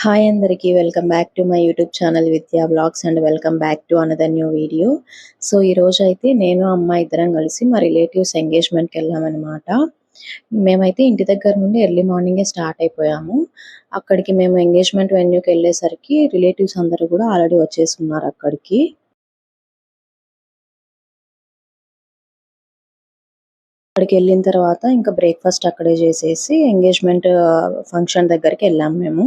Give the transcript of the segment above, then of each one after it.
Hi అందరికీ welcome back to my YouTube channel Vidya vlogs and welcome back to another new video. So ఈరోజు అయితే నేను అమ్మ ఇద్దరం కలిసి మా రిలేటివ్స్ ఎంగేజ్మెంట్కి వెళ్ళామన్నమాట. మేమైతే ఇంటి దగ్గర నుండి ఎర్లీ మార్నింగే స్టార్ట్ అయిపోయాము. అక్కడికి మేము ఎంగేజ్మెంట్ వెన్యూకి వెళ్ళేసరికి రిలేటివ్స్ అందరూ కూడా ఆల్రెడీ వచ్చేస్తున్నారు అక్కడికి. అక్కడికి వెళ్ళిన తర్వాత ఇంకా బ్రేక్ఫాస్ట్ అక్కడే చేసేసి ఎంగేజ్మెంట్ ఫంక్షన్ దగ్గరికి వెళ్ళాము మేము.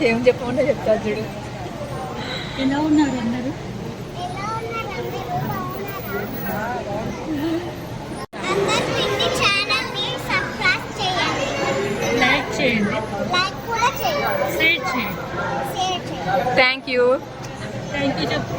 ఏం చెప్పమంటే చెప్తా చూడు. ఎలా ఉన్నారు అందరూ? లైక్ చేయండి, షేర్ చేయండి. Thank you. థ్యాంక్ యూ చెప్పు.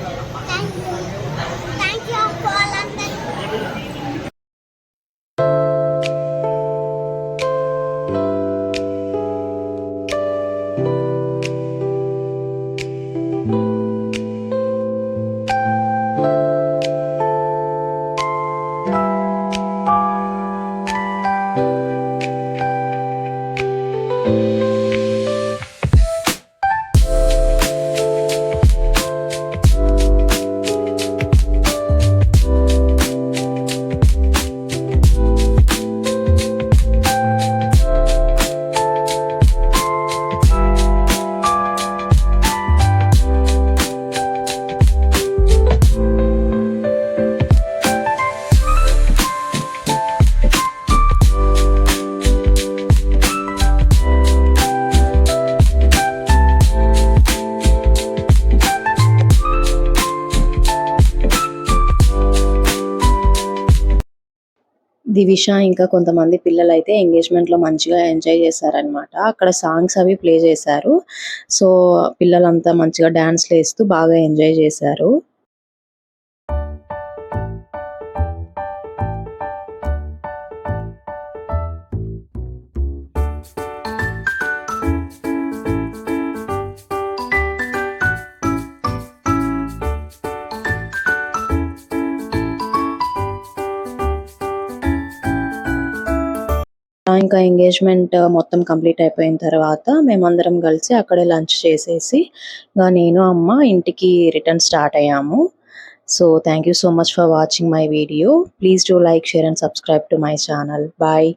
దివిష ఇంకా కొంతమంది పిల్లలైతే ఎంగేజ్మెంట్లో మంచిగా ఎంజాయ్ చేశారనమాట. అక్కడ సాంగ్స్ అవి ప్లే చేశారు. సో పిల్లలంతా మంచిగా డాన్స్లు వేస్తూ బాగా ఎంజాయ్ చేశారు. ఇంకా ఎంగేజ్మెంట్ మొత్తం కంప్లీట్ అయిపోయిన తర్వాత మేమందరం కలిసి అక్కడే లంచ్ చేసేసి నేను అమ్మ ఇంటికి రిటర్న్ స్టార్ట్ అయ్యాము. So thank you so much for watching my video. Please do like, share and subscribe to my channel. Bye.